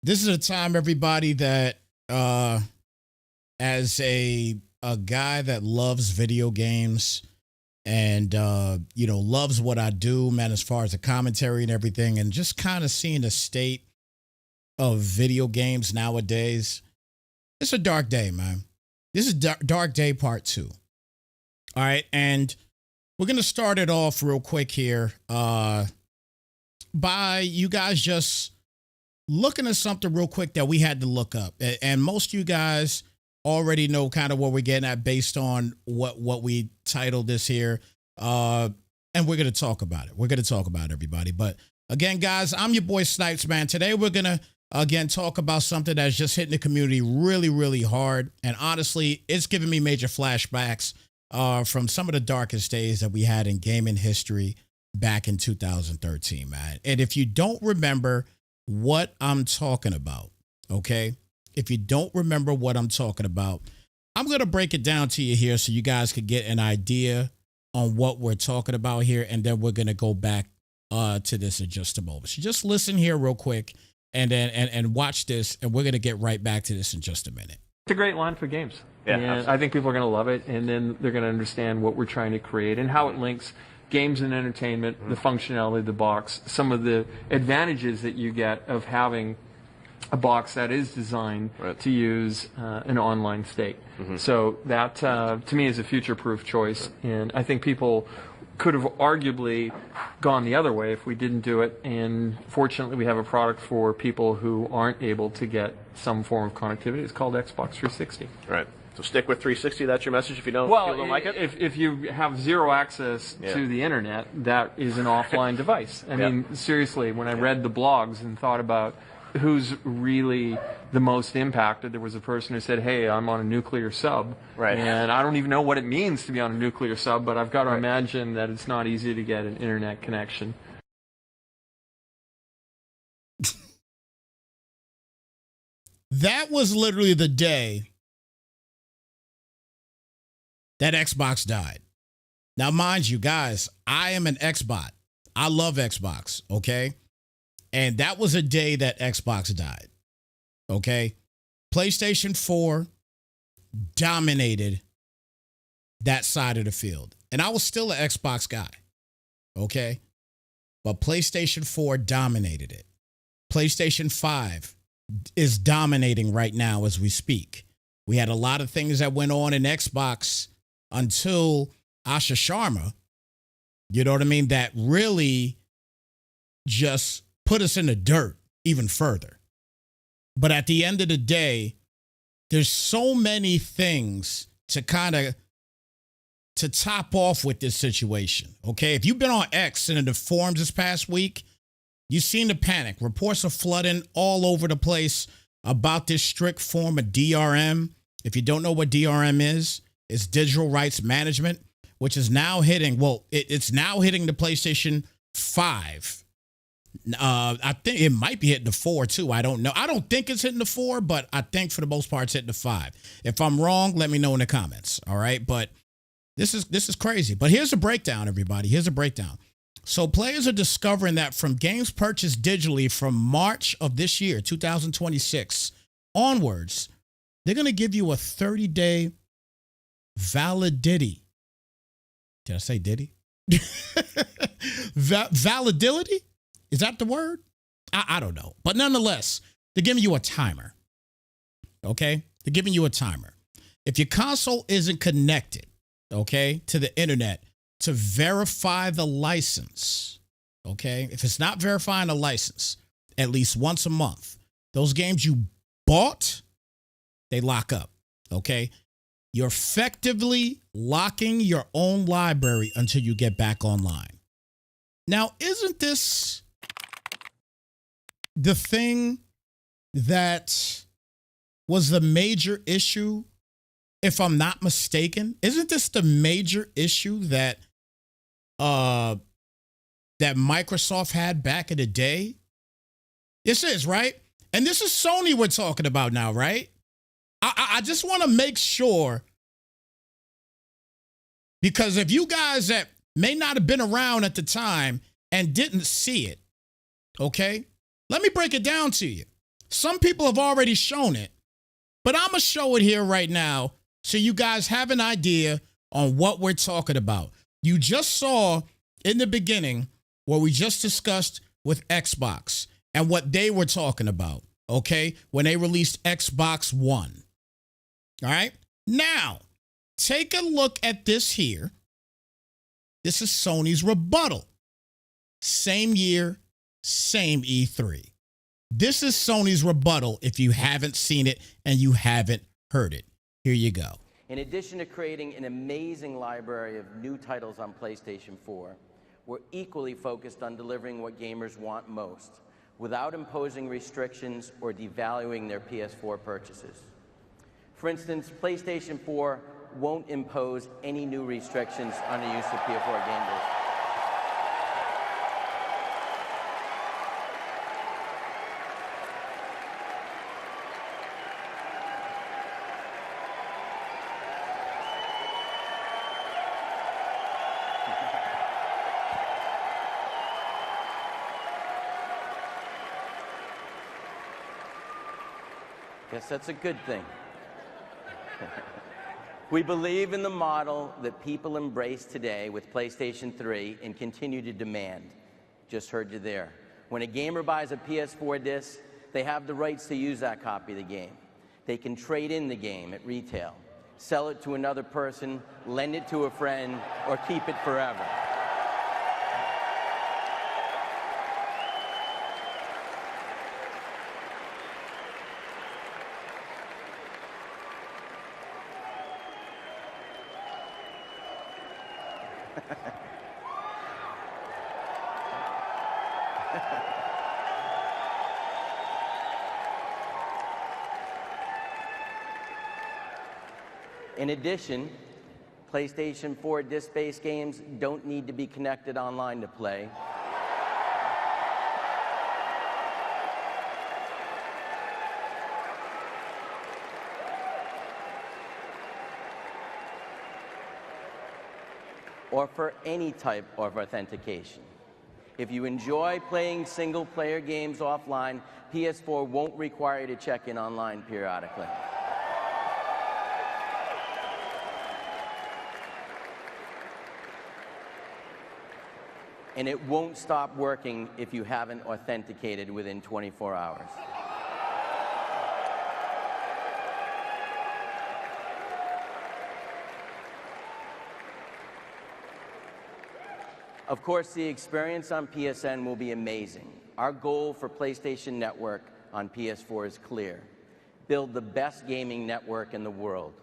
This is a time, everybody, that as a guy that loves video games and loves what I do, man, as far as the commentary and everything, and just kind of seeing the state of video games nowadays, it's a dark day, man. This is dark day part 2. All right, and we're gonna start it off real quick here by you guys just looking at something real quick that we had to look up. And most of you guys already know kind of what we're getting at based on what we titled this here. And we're going to talk about it. We're going to talk about it, everybody. But again, guys, I'm your boy Snipes, man. Today we're going to, again, talk about something that's just hitting the community really, really hard. And honestly, it's giving me major flashbacks from some of the darkest days that we had in gaming history back in 2013, man. And if you don't remember what I'm talking about, okay? If you don't remember what I'm talking about, I'm going to break it down to you here so you guys could get an idea on what we're talking about here, and then we're going to go back to this in just a moment. So just listen here real quick and then and watch this, and we're going to get right back to this in just a minute. It's a great line for games. Yeah, and absolutely. I think people are going to love it, and then they're going to understand what we're trying to create and how it links games and entertainment, the functionality of the box, some of the advantages that you get of having a box that is designed to use an online state. So that, to me, is a future-proof choice, and I think people could have arguably gone the other way if we didn't do it, and fortunately we have a product for people who aren't able to get some form of connectivity. It's called Xbox 360. Right. So stick with 360. That's your message if you don't, like it? If you have zero access to the internet, that is an offline device. I mean, seriously, when I read the blogs and thought about who's really the most impacted, there was a person who said, hey, I'm on a nuclear sub. Right. And I don't even know what it means to be on a nuclear sub, but I've got to imagine that it's not easy to get an internet connection. That was literally the day that Xbox died. Now, mind you, guys, I am an Xbot. I love Xbox, okay? And that was a day that Xbox died, okay? PlayStation 4 dominated that side of the field. And I was still an Xbox guy, okay? But PlayStation 4 dominated it. PlayStation 5 is dominating right now as we speak. We had a lot of things that went on in Xbox until Asha Sharma, you know what I mean, that really just put us in the dirt even further. But at the end of the day, there's so many things to kind of to top off with this situation, okay? If you've been on X and in the forums this past week, you've seen the panic. Reports are flooding all over the place about this strict form of DRM. If you don't know what DRM is, it's digital rights management, which is now hitting, it's now hitting the PlayStation 5. I think it might be hitting the 4 too. I don't know. I don't think it's hitting the 4, but I think for the most part it's hitting the 5. If I'm wrong, let me know in the comments. All right. But this is crazy. But here's a breakdown, everybody. Here's a breakdown. So players are discovering that from games purchased digitally from March of this year, 2026 onwards, they're going to give you a 30-day validity. Did I say diddy? Validity? Is that the word? I don't know. But nonetheless, they're giving you a timer. Okay? They're giving you a timer. If your console isn't connected, okay, to the internet to verify the license, okay? If it's not verifying the license at least once a month, those games you bought, they lock up, okay? You're effectively locking your own library until you get back online. Now, isn't this the thing that was the major issue, if I'm not mistaken? Isn't this the major issue that that Microsoft had back in the day? This is, right? And this is Sony we're talking about now, right? I just want to make sure, because if you guys that may not have been around at the time and didn't see it, okay, let me break it down to you. Some people have already shown it, but I'm going to show it here right now so you guys have an idea on what we're talking about. You just saw in the beginning what we just discussed with Xbox and what they were talking about, okay, when they released Xbox One. All right? Now, take a look at this here. This is Sony's rebuttal. Same year, same E3. This is Sony's rebuttal if you haven't seen it and you haven't heard it. Here you go. In addition to creating an amazing library of new titles on PlayStation 4, we're equally focused on delivering what gamers want most, without imposing restrictions or devaluing their PS4 purchases. For instance, PlayStation 4 won't impose any new restrictions on the use of PS4 gamers. Guess that's a good thing. We believe in the model that people embrace today with PlayStation 3 and continue to demand. Just heard you there. When a gamer buys a PS4 disc, they have the rights to use that copy of the game. They can trade in the game at retail, sell it to another person, lend it to a friend, or keep it forever. In addition, PlayStation 4 disc-based games don't need to be connected online to play. Or for any type of authentication. If you enjoy playing single-player games offline, PS4 won't require you to check in online periodically. And it won't stop working if you haven't authenticated within 24 hours. Of course, the experience on PSN will be amazing. Our goal for PlayStation Network on PS4 is clear. Build the best gaming network in the world.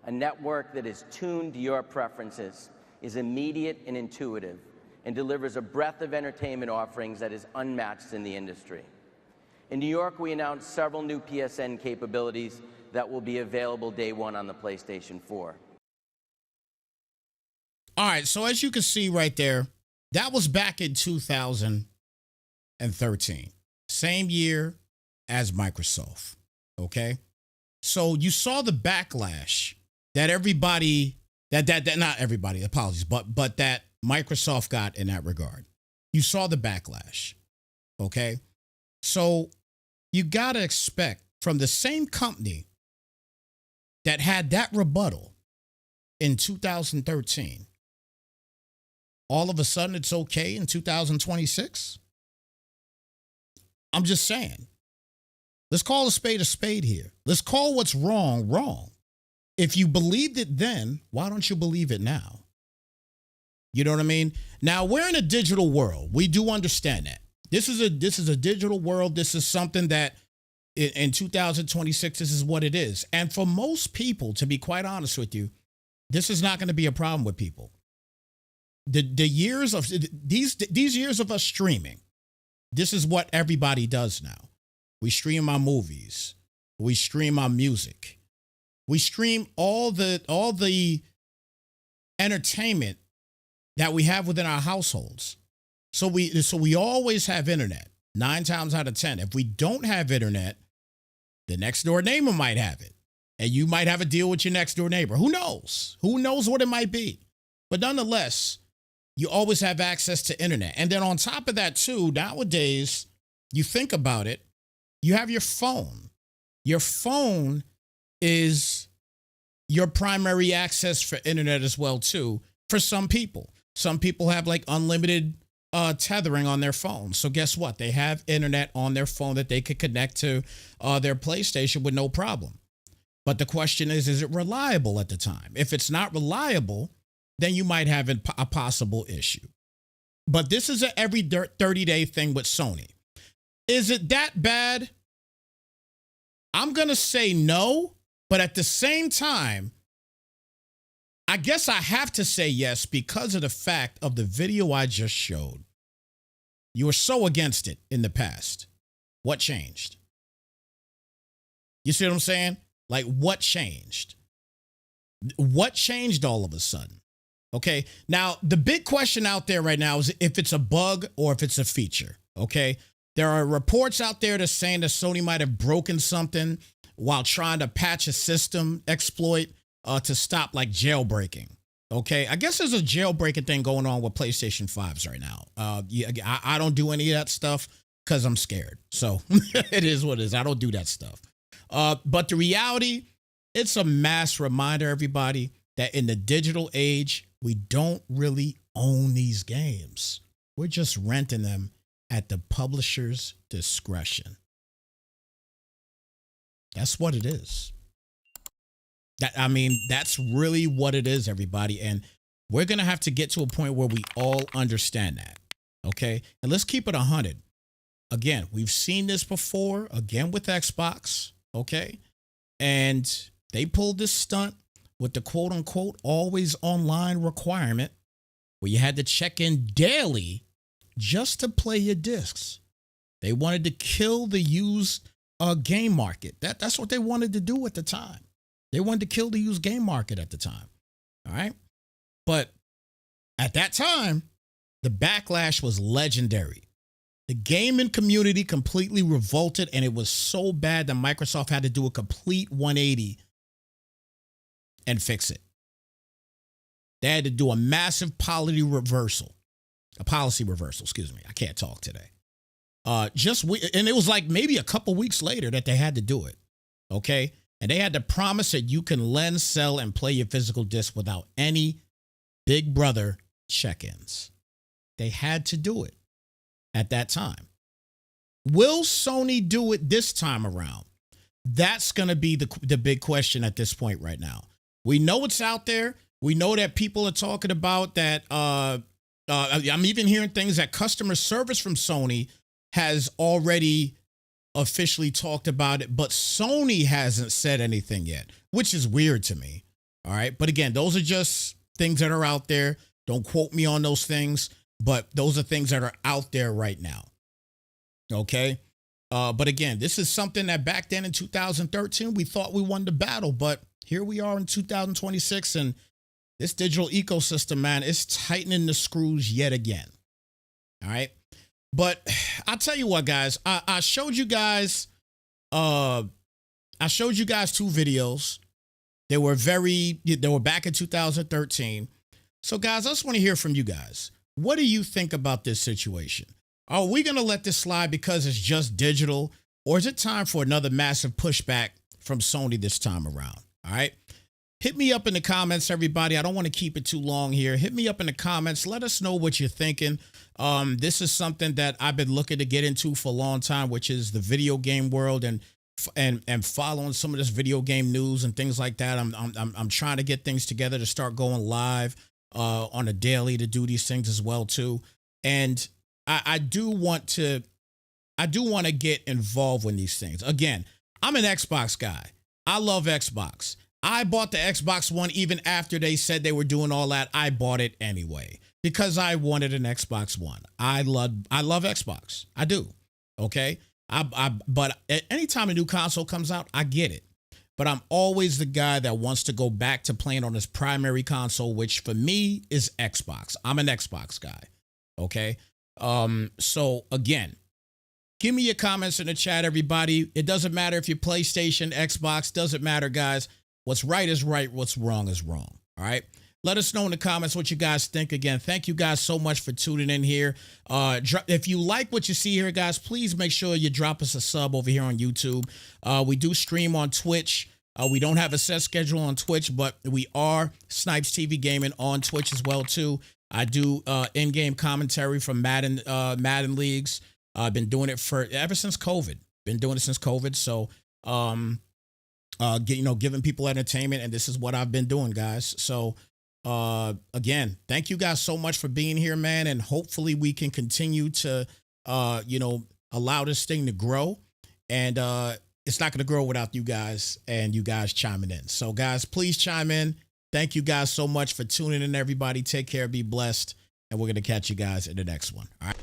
A network that is tuned to your preferences, is immediate and intuitive, and delivers a breadth of entertainment offerings that is unmatched in the industry. In New York, we announced several new PSN capabilities that will be available day one on the PlayStation 4. All right, so as you can see right there, that was back in 2013. Same year as Microsoft, okay? So you saw the backlash that everybody, that not everybody, apologies, but that Microsoft got in that regard. You saw the backlash, okay? So you got to expect from the same company that had that rebuttal in 2013, all of a sudden it's okay in 2026? I'm just saying. Let's call a spade here. Let's call what's wrong, wrong. If you believed it then, why don't you believe it now? You know what I mean? Now, we're in a digital world. We do understand that. This is a digital world. This is something that in 2026, this is what it is. And for most people, to be quite honest with you, this is not going to be a problem with people. The years of these years of us streaming, this is what everybody does now. We stream our movies. We stream our music. We stream all the entertainment that we have within our households. So we always have internet. 9 times out of 10. If we don't have internet, the next door neighbor might have it. And you might have a deal with your next door neighbor. Who knows? Who knows what it might be? But nonetheless, you always have access to internet. And then on top of that too, nowadays, you think about it, You have your phone. Your phone is your primary access for internet as well, too, for some people. Some people have like unlimited tethering on their phone. So guess what? They have internet on their phone that they could connect to their PlayStation with no problem. But the question is it reliable at the time? If it's not reliable, then you might have a possible issue. But this is an every 30-day thing with Sony. Is it that bad? I'm going to say no, but at the same time, I guess I have to say yes because of the fact of the video I just showed. You were so against it in the past. What changed? You see what I'm saying? Like, what changed? What changed all of a sudden? Okay. Now, the big question out there right now is if it's a bug or if it's a feature. Okay. There are reports out there that's saying that Sony might have broken something while trying to patch a system exploit to stop like jailbreaking. Okay. I guess there's a jailbreaking thing going on with PlayStation 5s right now. I don't do any of that stuff because I'm scared. So it is what it is. I don't do that stuff. But the reality, it's a mass reminder, everybody, that in the digital age, we don't really own these games. We're just renting them at the publisher's discretion. That's what it is. That's really what it is, everybody. And we're going to have to get to a point where we all understand that. Okay. And let's keep it 100. Again, we've seen this before, again with Xbox. Okay. And they pulled this stunt with the quote unquote always online requirement where you had to check in daily just to play your discs. They wanted to kill the used game market. That's what they wanted to do at the time. They wanted to kill the used game market at the time. All right. But at that time, the backlash was legendary. The gaming community completely revolted, and it was so bad that Microsoft had to do a complete 180 and fix it. They had to do a massive policy reversal. I can't talk today. And it was like maybe a couple weeks later that they had to do it. Okay. And they had to promise that you can lend, sell, and play your physical disc without any Big Brother check-ins. They had to do it at that time. Will Sony do it this time around? That's going to be the big question at this point right now. We know it's out there. We know that people are talking about that. I'm even hearing things that customer service from Sony has already officially talked about it, but Sony hasn't said anything yet, which is weird to me. All right. But again, those are just things that are out there. Don't quote me on those things, but those are things that are out there right now. Okay. But again, this is something that back then in 2013, we thought we won the battle, but here we are in 2026 and this digital ecosystem, man, is tightening the screws yet again. All right. But I'll tell you what, guys, I showed you guys two videos. They were back in 2013. So guys, I just want to hear from you guys. What do you think about this situation? Are we going to let this slide because it's just digital, or is it time for another massive pushback from Sony this time around? All right. Hit me up in the comments, everybody. I don't want to keep it too long here. Hit me up in the comments. Let us know what you're thinking. This is something that I've been looking to get into for a long time, which is the video game world and following some of this video game news and things like that. I'm trying to get things together to start going live on a daily to do these things as well too. And I do want to get involved with these things. Again, I'm an Xbox guy. I love Xbox. I bought the Xbox One even after they said they were doing all that. I bought it anyway because I wanted an Xbox One. I love Xbox. I do. Okay. But anytime a new console comes out, I get it. But I'm always the guy that wants to go back to playing on his primary console, which for me is Xbox. I'm an Xbox guy. Okay. So again, give me your comments in the chat, everybody. It doesn't matter if you're PlayStation, Xbox, doesn't matter, guys. What's right is right. What's wrong is wrong. All right. Let us know in the comments what you guys think. Again, thank you guys so much for tuning in here. If you like what you see here, guys, please make sure you drop us a sub over here on YouTube. We do stream on Twitch. We don't have a set schedule on Twitch, but we are Snipes TV Gaming on Twitch as well, too. I do in-game commentary from Madden leagues. I've been doing it ever since COVID. Been doing it since COVID. So, giving people entertainment, and this is what I've been doing, guys. So, again, thank you guys so much for being here, man. And hopefully we can continue to, allow this thing to grow. And it's not going to grow without you guys and you guys chiming in. So, guys, please chime in. Thank you guys so much for tuning in, everybody. Take care. Be blessed. And we're going to catch you guys in the next one. All right.